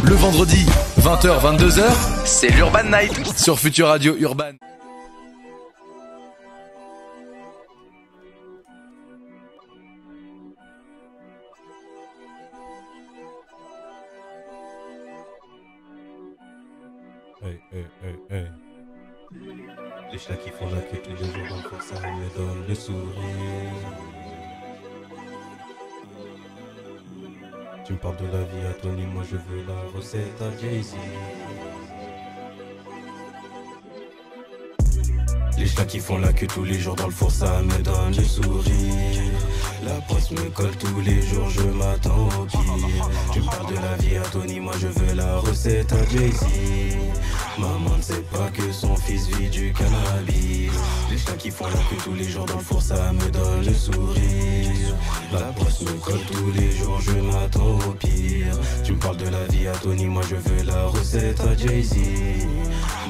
Le vendredi, 20h, 22h, c'est l'Urban Night sur Futur Radio Urban. Hey, hey, hey, hey. Les chats qui font la queue tous les jours, donc ça me donne le sourire. Tu me parles de la vie à Tony, moi je veux la recette à Jay-Z. Les chats qui font la queue tous les jours dans le four, ça me donne le sourire. La poste me colle tous les jours, je m'attends au pire. Tu me parles de la vie à Tony, moi je veux la recette à Jay-Z. Maman ne sait pas que son fils vit du cannabis. Les chats qui font la queue tous les jours dans le four, ça me donne le sourire. La poste me colle tous les jours, je m'attends au pire. Tu me parles de la vie à Tony, moi je veux la recette à Jay-Z.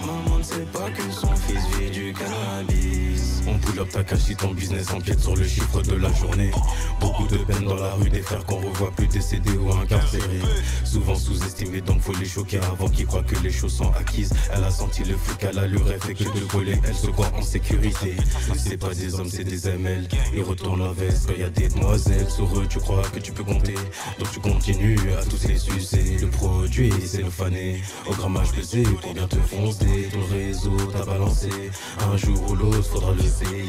Maman ne sait pas que son fils vit du cannabis. On pull up ta cache si ton business empiète sur le chiffre de la journée. Beaucoup de peine dans la rue, des frères qu'on revoit plus décédés ou incarcérés. Souvent sous-estimés, donc faut les choquer avant qu'ils croient que les choses sont acquises. Elle a senti le flic à l'allure, elle fait que de voler, elle se croit en sécurité. C'est pas des hommes, c'est des ML. Ils retournent la veste quand y a des demoiselles. Sur eux, tu crois que tu peux compter, donc tu continues à tous les sucer. Le produit, c'est le fané, au grammage pesé pour bien te foncer. Ton réseau t'a balancé, un jour ou l'autre faudra le payer.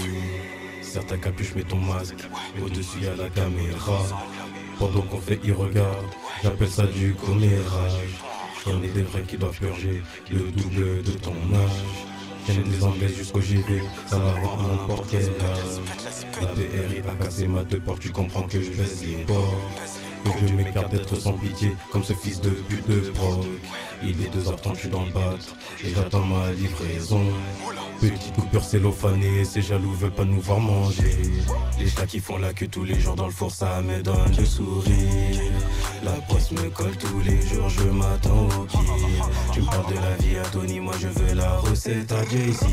Serre ta capuche, mets ton masque, au-dessus y'a la caméra. Pendant qu'on fait, ils regardent, j'appelle ça du commérage. J'en ai des vrais qui doivent purger le double de ton âge. J'aime des anglais jusqu'au JV, ça va rendre n'importe quel âge. La PRI a cassé ma deux portes, tu comprends que je baisse les ports. Que je m'écarte d'être sans pitié, comme ce fils de pute de proc. Il est 2h30, je suis dans le battre, et j'attends ma livraison. Petite coupure cellophanée, ces jaloux veulent pas nous voir manger. Les chats qui font la queue tous les jours dans le four, ça me donne le sourire. La poste me colle tous les jours, je m'attends au pire. Tu me parles de la vie à Tony, moi je veux la recette à Jay-Z.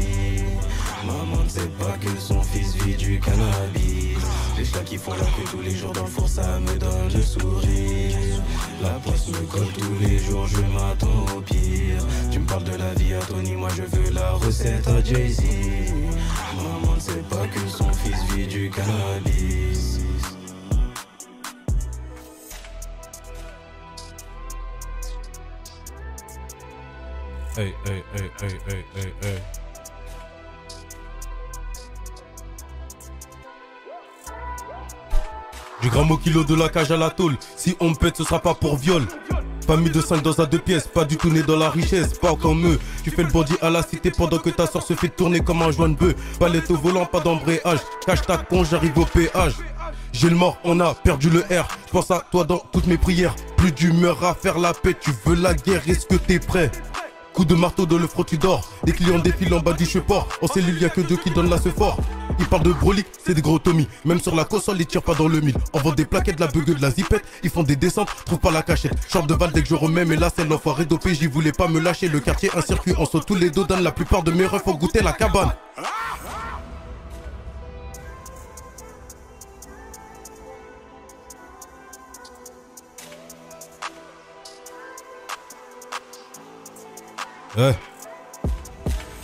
Maman ne sait pas que son fils vit du cannabis. Les chats qui font la queue tous les jours dans le four, ça me donne le sourire. La poste me colle tous les jours, je m'attends au pire. Tu me parles de la vie à Tony, moi je veux la recette à Jay-Z. Maman ne sait pas que son fils vit du cannabis. Hey, hey, hey, hey, hey, hey, hey. Du gramme au kilo de la cage à la tôle. Si on me pète, ce sera pas pour viol. Famille de 5 dans un 2 pièces, pas du tout né dans la richesse, pas comme eux. Tu fais le bandit à la cité pendant que ta soeur se fait tourner comme un joint de bœuf. Palette au volant, pas d'embrayage. Cache ta con, j'arrive au péage. J'ai le mort, on a perdu le R. Je pense à toi dans toutes mes prières. Plus d'humeur à faire la paix, tu veux la guerre, est-ce que t'es prêt? Coup de marteau dans le front, tu dors. Les clients défilent en bas du cheport. En cellule, y'a que deux qui donnent la fort. Ils parlent de brolic, c'est des gros Tommy. Même sur la console, ils tirent pas dans le mille. En vendant des plaquettes, de la bugue, de la zipette. Ils font des descentes, trouvent pas la cachette. Short de balle dès que je remets, mais là c'est l'enfoiré dopé. J'y voulais pas me lâcher. Le quartier, un circuit, on saute tous les dos. La plupart de mes refs ont goûté la cabane.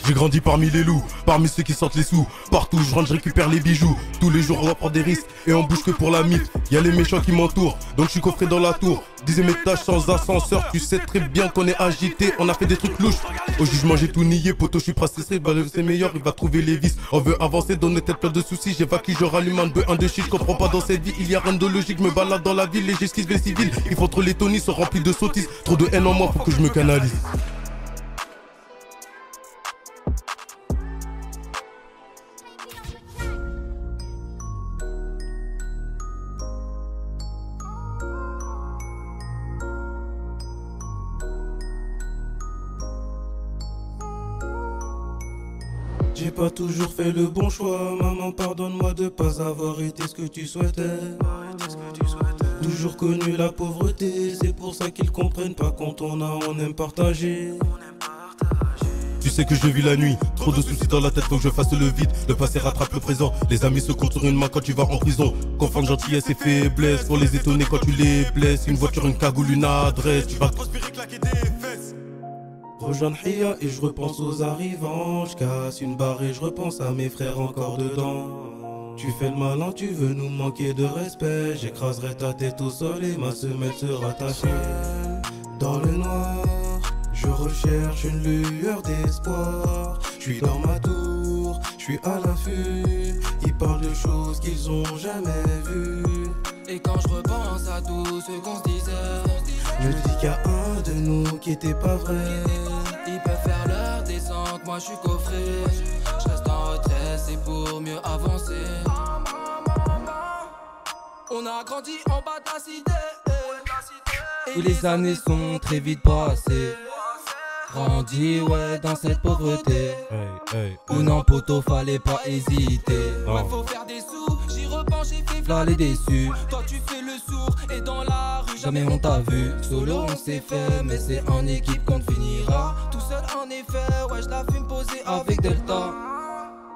J'ai grandi parmi les loups, parmi ceux qui sortent les sous. Partout je rentre, je récupère les bijoux. Tous les jours on va prendre des risques et on bouge que pour la mythe. Y'a les méchants qui m'entourent, donc je suis coffré dans la tour. 10e étage sans ascenseur, tu sais très bien qu'on est agité. On a fait des trucs louches, au jugement j'ai tout nié. Poto je suis pressé, c'est meilleur, il va trouver les vices. On veut avancer dans nos têtes plein de soucis. J'évacue, je rallume un bœuf, un de shit. Je comprends pas dans cette vie, il y a rien de logique. Me balade dans la ville, les j'esquisse les civils. Ils font trop les Tony, sont remplis de sottises. Trop de haine en moi, faut que je me canalise. J'ai pas toujours fait le bon choix, maman pardonne-moi de pas avoir été ce que tu souhaitais. Toujours connu la pauvreté, c'est pour ça qu'ils comprennent pas quand on a, on aime partager. Tu sais que je vis la nuit, trop de soucis dans la tête, faut que je fasse le vide. Le passé rattrape le présent, les amis se comptent sur une main quand tu vas en prison. Confondre gentillesse et faiblesse, pour les étonner quand tu les blesses. Une voiture, une cagoule, une adresse, tu vas prospérer que la claquer des fesses. Rejoins Hia et je repense aux arrivants. Je casse une barre et je repense à mes frères encore dedans. Tu fais le malin, tu veux nous manquer de respect. J'écraserai ta tête au sol et ma semelle sera tachée. Dans le noir, je recherche une lueur d'espoir. Je suis dans ma tour, je suis à l'affût. Ils parlent de choses qu'ils ont jamais vues. Et quand je repense à tout ce qu'on se disait, je me dis qu'il y a un de nous qui était pas vrai. Ils peuvent faire leur descente, moi je suis coffré. Je reste en retrait, c'est pour mieux avancer. On a grandi en bas de la cité. Et les années sont très vite passées. Grandi, ouais, dans cette pauvreté. Ou non, poteau, fallait pas hésiter. Ouais, faut faire des sous, j'y repense, j'ai fait v'là les déçus. Toi, tu fais le sourd, et dans la rue, jamais on t'a vu. Solo, on s'est fait, mais c'est en équipe qu'on finira. Tout seul, en effet, ouais, je la fume posée avec Delta.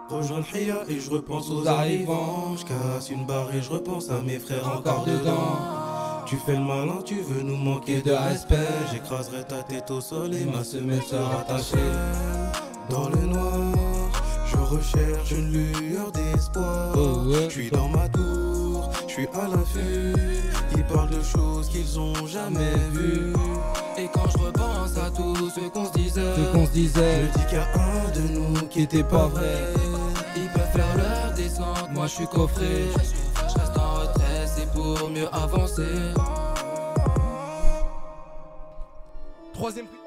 Rejoins le Hia et je repense aux arrivants. Je casse une barre et je repense à mes frères encore dedans. Tu fais le malin, tu veux nous manquer de respect. J'écraserai ta tête au sol et ma semelle sera attachée. Dans le noir, je recherche une lueur d'espoir. Je suis dans ma tour, je suis à l'affût. Ils parlent de choses qu'ils ont jamais vues. Et quand je repense à tout ce qu'on se disait, je me dis qu'il y a un de nous qui était pas vrai. Ils peuvent faire leur descente, moi je suis coffré. Je reste en retrait, c'est pour mieux avancer. Troisième prix.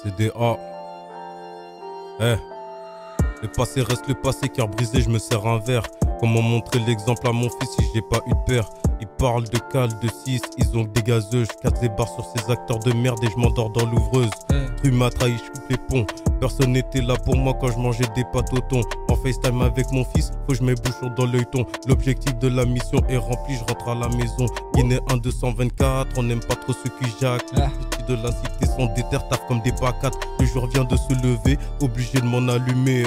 CDA. Le passé reste le passé car brisé je me sers un verre. Comment montrer l'exemple à mon fils si j'ai pas eu de père? Ils parlent de cale, de 6, ils ont que des gazeuses. Je casse les barres sur ces acteurs de merde et je m'endors dans l'ouvreuse. Rue m'a trahi, je coupe les ponts. Personne n'était là pour moi quand je mangeais des pâtes au thon. En FaceTime avec mon fils, faut que je mets bouchon dans l'œilleton. L'objectif de la mission est rempli, je rentre à la maison. Guinée 1-224, on n'aime pas trop ceux qui jacquent. Les petits de la cité sont déter, taf comme des bacates. Le jour vient de se lever, obligé de m'en allumer.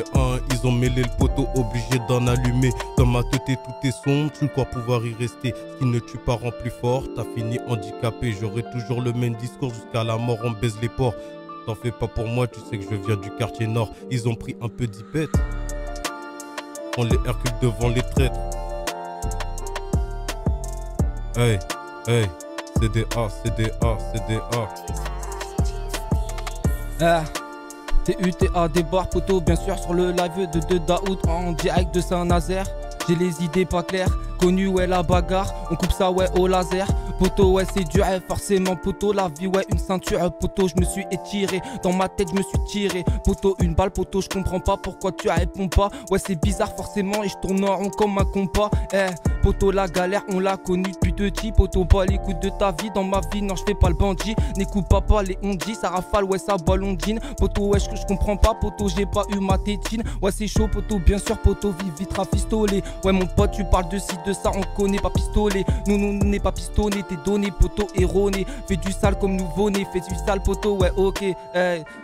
Ils ont mêlé le poteau, obligé d'en allumer. Dans ma tête tout est sombre, tu crois pouvoir y rester. Ce qui ne tue pas rend plus fort, t'as fini handicapé. J'aurai toujours le même discours, jusqu'à la mort on baise les porcs. T'en fais pas pour moi, tu sais que je viens du quartier nord. Ils ont pris un peu d'ipette. On les Hercule devant les traîtres. Hey, hey, CDA, CDA, CDA. TUTA débarque poteau, bien sûr sur le live de 2 Daoud en direct de Saint-Nazaire. J'ai les idées pas claires, connu ouais la bagarre, on coupe ça ouais au laser. Poteau ouais c'est dur, forcément poteau, la vie ouais une ceinture. Poteau je me suis étiré, dans ma tête je me suis tiré. Poteau une balle, poteau je comprends pas pourquoi tu réponds pas. Ouais c'est bizarre forcément et je tourne en rond comme un compas. Poteau la galère on l'a connu depuis petit. Poteau pas l'écoute de ta vie, dans ma vie non je fais pas le bandit. N'écoute pas les ondis, ça rafale ouais ça ballondine. Poteau ouais je comprends pas, poteau j'ai pas eu ma tétine. Ouais c'est chaud poteau, bien sûr poteau, vite rafistolé. Ouais mon pote tu parles de ci, de ça, on connaît pas pistolet. Nous n'est pas pistonné, t'es donné poteau erroné. Fais du sale comme nouveau-né, fais du sale poteau, ouais ok. Et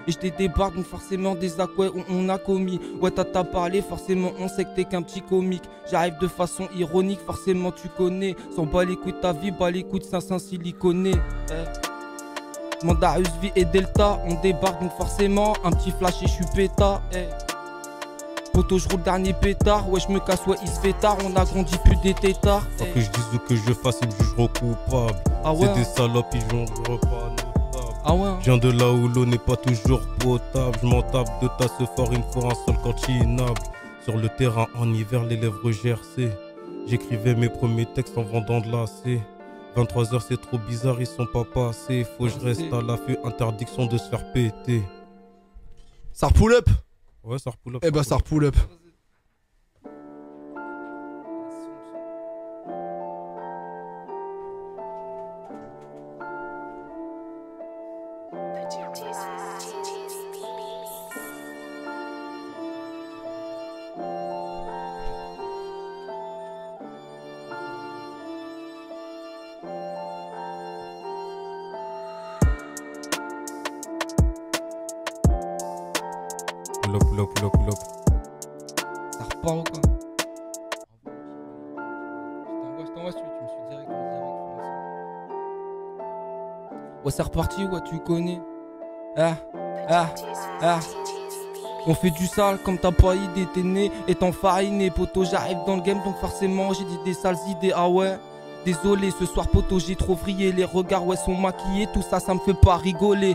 je te débarque donc forcément des actes ouais on a commis. Ouais t'as parlé, forcément on sait que t'es qu'un petit comique. J'arrive de façon ironique, forcément tu connais. Sans bas les couilles de ta vie, bas les couilles de 500 siliconés. Mandarius V et Delta, on débarque donc forcément un petit flash et je suis péta. Poteau je roule dernier pétard, ouais je me casse, ouais il se fait tard, on a grandi plus des tétards. Pas que je dise ou que je fasse, ils me jugeront coupable. Ah ouais, c'est des salopes, ils joueront pas notable. Ah ouais. Je viens de là où l'eau n'est pas toujours potable. Je m'en tape de ta ce fort, il me faut un sol cantinable. Sur le terrain en hiver, les lèvres gercées. J'écrivais mes premiers textes en vendant de l'AC. 23h c'est trop bizarre, ils sont pas passés. Faut que je reste à l'affût, interdiction de se faire péter. Ça repull up. Ouais, ça repull up. Eh ben ça repull up. Pull up. Ça repart ou quoi? je t'envoie celui, tu me suis direct. Ouais, c'est reparti, ouais, tu connais. On fait du sale comme t'as pas idée, t'es né étant fariné, poto. J'arrive dans le game donc forcément j'ai dit des sales idées, ah ouais. Désolé ce soir poto, j'ai trop vrillé, les regards ouais sont maquillés, tout ça ça me fait pas rigoler.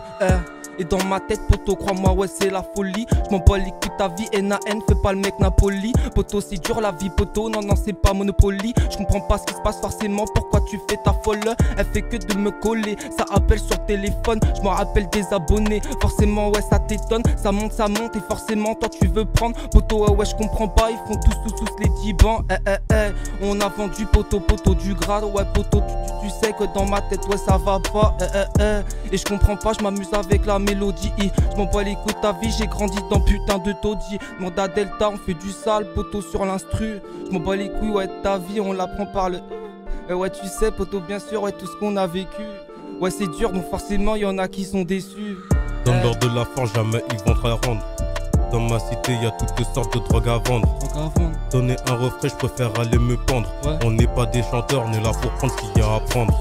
Et dans ma tête poto, crois-moi ouais c'est la folie. Je m'en bats les couilles ta vie, N.A.N. Fais pas le mec Napoli. Poto c'est dur la vie poto, non c'est pas Monopoly. Je comprends pas ce qui se passe forcément, pourquoi tu fais ta folle. Elle fait que de me coller, ça appelle sur téléphone. Je me rappelle des abonnés, forcément ouais ça t'étonne. Ça monte et forcément toi tu veux prendre. Poto ouais je comprends pas, ils font tous les 10 bancs. On a vendu poto du grade. Ouais poto tu sais que dans ma tête ouais ça va pas. Et je comprends pas, je m'amuse avec la mélodie. Je m'en bats les couilles ta vie, j'ai grandi dans putain de taudis. Demande à Delta, on fait du sale poto sur l'instru. Je m'en bats les couilles ouais de ta vie, on l'apprend par le ouais tu sais poto bien sûr ouais tout ce qu'on a vécu. Ouais c'est dur donc forcément y'en a qui sont déçus. Dans l'heure de la force jamais ils vont te la rendre. Dans ma cité y a toutes sortes de drogues à vendre. Donner un refrain je préfère aller me pendre. On n'est pas des chanteurs, on est là pour prendre ce qu'il y a à prendre.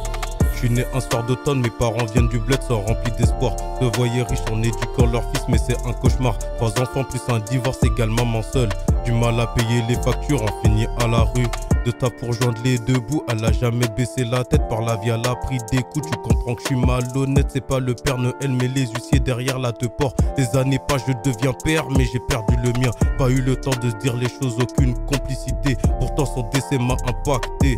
Je suis né un soir d'automne, mes parents viennent du bled, sont remplis d'espoir. Te voyez riche en éduquant leur fils, mais c'est un cauchemar. 3 enfants plus un divorce égale maman seule. Du mal à payer les factures, on finit à la rue. De ta pour joindre les deux bouts, elle a jamais baissé la tête. Par la vie, elle a pris des coups, tu comprends que je suis malhonnête. C'est pas le Père Noël, mais les huissiers derrière là te portent. Les années passent, je deviens père, mais j'ai perdu le mien. Pas eu le temps de se dire les choses, aucune complicité. Pourtant son décès m'a impacté.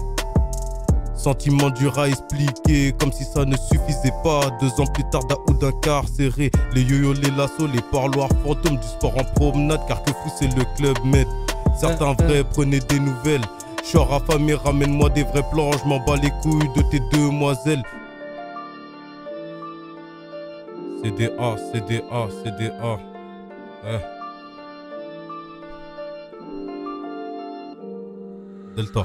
Sentiment dur à expliquer, comme si ça ne suffisait pas. 2 ans plus tard, Daoud incarcéré. Les yo-yo, les lassos, les parloirs fantômes, du sport en promenade, car que fou c'est le club med. Certains vrais prenaient des nouvelles. J'suis affamé, ramène-moi des vrais plans, je m'en bats les couilles de tes demoiselles. CDA. Delta.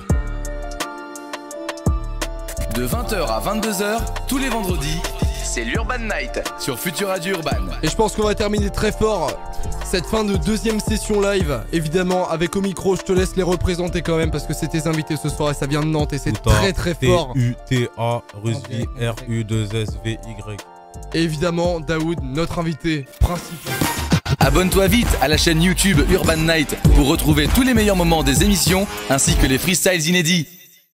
De 20h à 22h, tous les vendredis, c'est l'Urban Night sur Future Radio Urban. Et je pense qu'on va terminer très fort cette fin de 2e session live. Évidemment, avec au micro, je te laisse les représenter quand même parce que c'est tes invités ce soir et ça vient de Nantes et c'est très très fort. T-U-T-A, Rusvi, R-U-2-S-V-Y. Et évidemment, Daoud, notre invité principal. Abonne-toi vite à la chaîne YouTube Urban Night pour retrouver tous les meilleurs moments des émissions ainsi que les freestyles inédits.